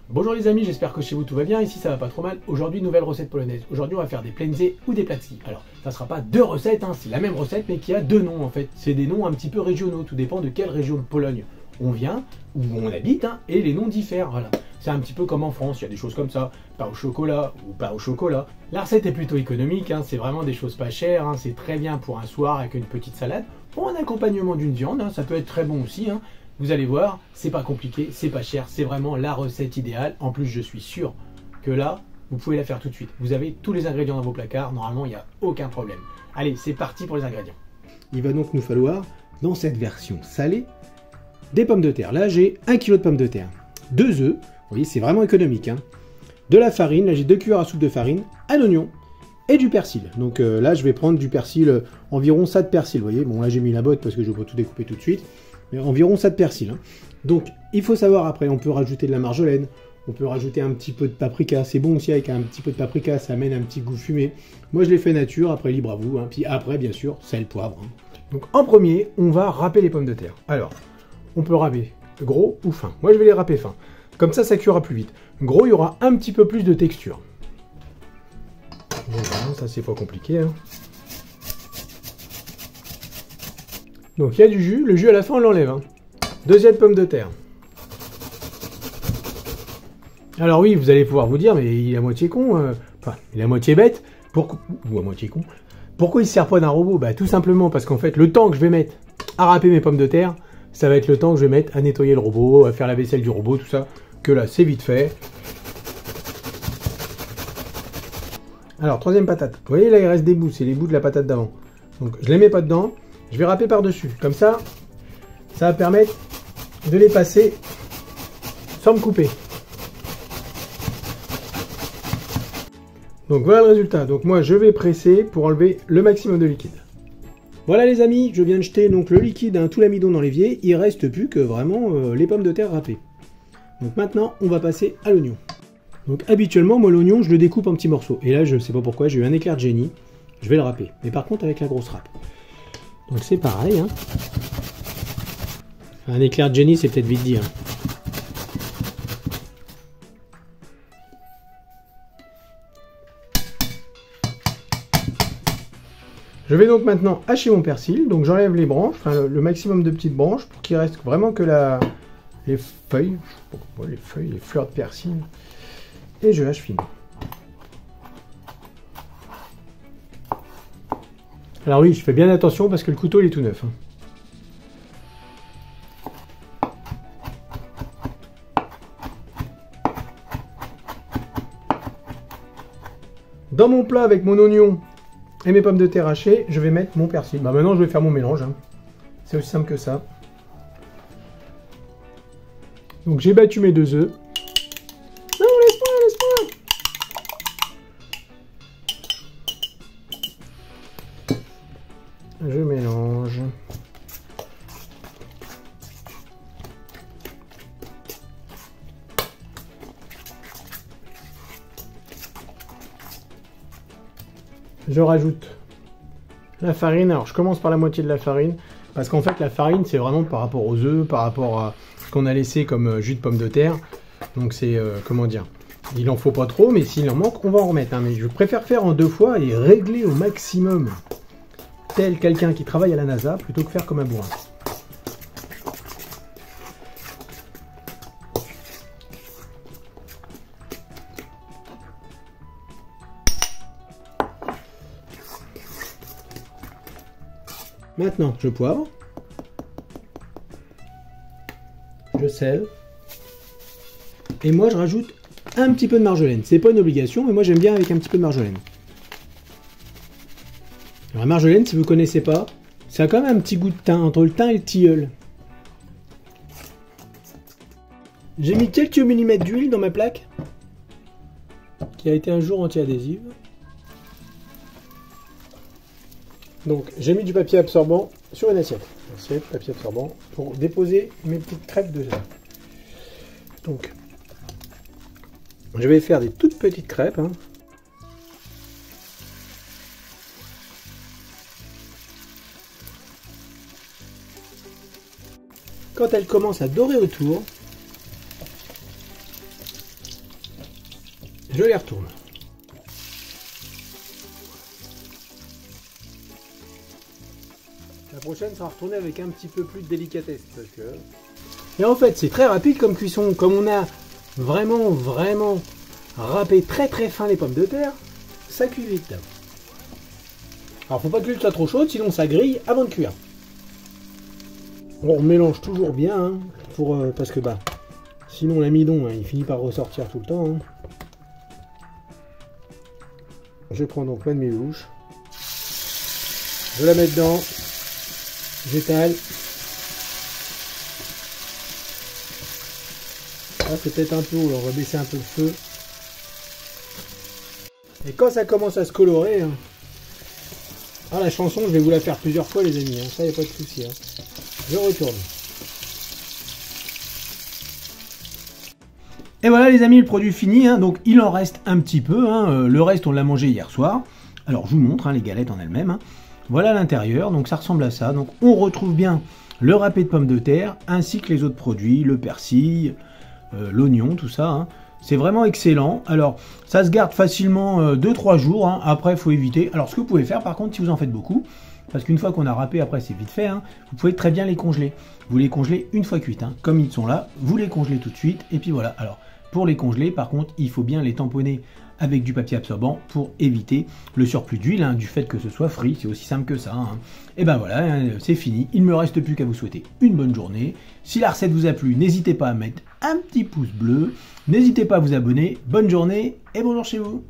Bonjour les amis, j'espère que chez vous tout va bien, ici ça va pas trop mal. Aujourd'hui, nouvelle recette polonaise. Aujourd'hui, on va faire des plenzé ou des placki. Alors, ça sera pas deux recettes, hein, c'est la même recette, mais qui a deux noms en fait. C'est des noms un petit peu régionaux, tout dépend de quelle région de Pologne on vient, où on habite, hein, et les noms diffèrent, voilà. C'est un petit peu comme en France, il y a des choses comme ça, pain au chocolat ou pas au chocolat. La recette est plutôt économique, hein, c'est vraiment des choses pas chères, hein, c'est très bien pour un soir avec une petite salade, ou en accompagnement d'une viande, hein, ça peut être très bon aussi, hein. Vous allez voir, c'est pas compliqué, c'est pas cher, c'est vraiment la recette idéale. En plus, je suis sûr que là, vous pouvez la faire tout de suite. Vous avez tous les ingrédients dans vos placards, normalement, il n'y a aucun problème. Allez, c'est parti pour les ingrédients. Il va donc nous falloir, dans cette version salée, des pommes de terre. Là, j'ai 1 kg de pommes de terre, 2 œufs, vous voyez, c'est vraiment économique, hein. De la farine, là j'ai 2 cuillères à soupe de farine, un oignon et du persil. Donc là, je vais prendre du persil, environ ça de persil, vous voyez. Bon, là j'ai mis la botte parce que je ne vais pas tout découper tout de suite. Mais environ ça de persil, hein. Donc, il faut savoir après, on peut rajouter de la marjolaine, on peut rajouter un petit peu de paprika. C'est bon aussi avec un petit peu de paprika, ça amène un petit goût fumé. Moi, je l'ai fait nature, après libre à vous, hein. Puis après, bien sûr, sel, poivre, hein. Donc, en premier, on va râper les pommes de terre. Alors, on peut râper gros ou fin. Moi, je vais les râper fin. Comme ça cuira plus vite. Gros, il y aura un petit peu plus de texture. Bon, ça, c'est pas compliqué, hein. Donc il y a du jus, le jus à la fin on l'enlève, hein. Deuxième pomme de terre. Alors oui, vous allez pouvoir vous dire, mais il est à moitié con, enfin, il est à moitié bête, ou à moitié con. Pourquoi il ne sert pas d'un robot? Bah tout simplement parce qu'en fait, le temps que je vais mettre à râper mes pommes de terre, ça va être le temps que je vais mettre à nettoyer le robot, à faire la vaisselle du robot, tout ça, que là c'est vite fait. Alors, troisième patate. Vous voyez là il reste des bouts, c'est les bouts de la patate d'avant. Donc je les mets pas dedans. Je vais râper par-dessus, comme ça va permettre de les passer sans me couper. Donc voilà le résultat. Donc moi je vais presser pour enlever le maximum de liquide. Voilà les amis, je viens de jeter donc le liquide, hein, tout l'amidon dans l'évier. Il reste plus que vraiment les pommes de terre râpées. Donc maintenant on va passer à l'oignon. Donc habituellement moi l'oignon je le découpe en petits morceaux. Et là je sais pas pourquoi, j'ai eu un éclair de génie. Je vais le râper. Mais par contre avec la grosse râpe. Donc c'est pareil, hein. Un éclair de génie, c'est peut-être vite dit, hein. Je vais donc maintenant hacher mon persil. Donc j'enlève les branches, enfin le maximum de petites branches pour qu'il reste vraiment que les feuilles, les fleurs de persil. Et je hache finement. Alors oui, je fais bien attention parce que le couteau il est tout neuf, hein. Dans mon plat avec mon oignon et mes pommes de terre hachées, je vais mettre mon persil. Bah maintenant je vais faire mon mélange, hein. C'est aussi simple que ça. Donc j'ai battu mes 2 œufs. Non, laisse-moi, laisse-moi. Je mélange. Je rajoute la farine. Alors je commence par la moitié de la farine parce qu'en fait la farine c'est vraiment par rapport aux œufs, par rapport à ce qu'on a laissé comme jus de pomme de terre. Donc c'est comment dire, il en faut pas trop, mais s'il en manque on va en remettre, hein. Mais je préfère faire en 2 fois et régler au maximum, tel quelqu'un qui travaille à la NASA, plutôt que faire comme un bourrin. Maintenant, je poivre. Je sèle. Et moi, je rajoute un petit peu de marjolaine. C'est pas une obligation, mais moi, j'aime bien avec un petit peu de marjolaine. Alors, la marjolaine, si vous ne connaissez pas, ça a quand même un petit goût de thym, entre le thym et le tilleul. J'ai mis quelques millimètres d'huile dans ma plaque, qui a été un jour anti-adhésive. Donc j'ai mis du papier absorbant sur une assiette. Assiette, papier absorbant, pour déposer mes petites crêpes de ça. Donc je vais faire des toutes petites crêpes, hein. Quand elle commence à dorer autour, Je les retourne. La prochaine sera retournée avec un petit peu plus de délicatesse. Parce que... Et en fait, c'est très rapide comme cuisson. Comme on a vraiment râpé très fin les pommes de terre, ça cuit vite. Alors, faut pas que l'huile soit trop chaude, sinon ça grille avant de cuire. On mélange toujours bien, hein, parce que sinon l'amidon, hein, il finit par ressortir tout le temps. Hein. Je prends donc ma demi-louche. Je la mets dedans. J'étale. Là, c'est peut-être un peu haut, on va baisser un peu le feu. Et quand ça commence à se colorer, hein, la chanson, je vais vous la faire plusieurs fois, les amis. Hein, ça, y a pas de souci. Hein. Je retourne. Et voilà, les amis, le produit fini. Hein, donc, il en reste un petit peu. Hein, le reste, on l'a mangé hier soir. Alors, je vous montre les galettes en elles-mêmes. Hein. Voilà l'intérieur. Donc, ça ressemble à ça. Donc, on retrouve bien le râpé de pommes de terre, ainsi que les autres produits, le persil, l'oignon, tout ça. Hein. C'est vraiment excellent. Alors, ça se garde facilement 2-3 jours. Hein. Après, il faut éviter. Alors, ce que vous pouvez faire, par contre, si vous en faites beaucoup, parce qu'une fois qu'on a râpé, après, c'est vite fait, hein, vous pouvez très bien les congeler. Vous les congelez une fois cuites. Hein. Comme ils sont là, vous les congelez tout de suite. Et puis voilà. Alors, pour les congeler, par contre, il faut bien les tamponner avec du papier absorbant pour éviter le surplus d'huile, hein, du fait que ce soit frit. C'est aussi simple que ça. Hein. Et ben voilà, hein, c'est fini. Il ne me reste plus qu'à vous souhaiter une bonne journée. Si la recette vous a plu, n'hésitez pas à mettre un petit pouce bleu. N'hésitez pas à vous abonner. Bonne journée et bonjour chez vous.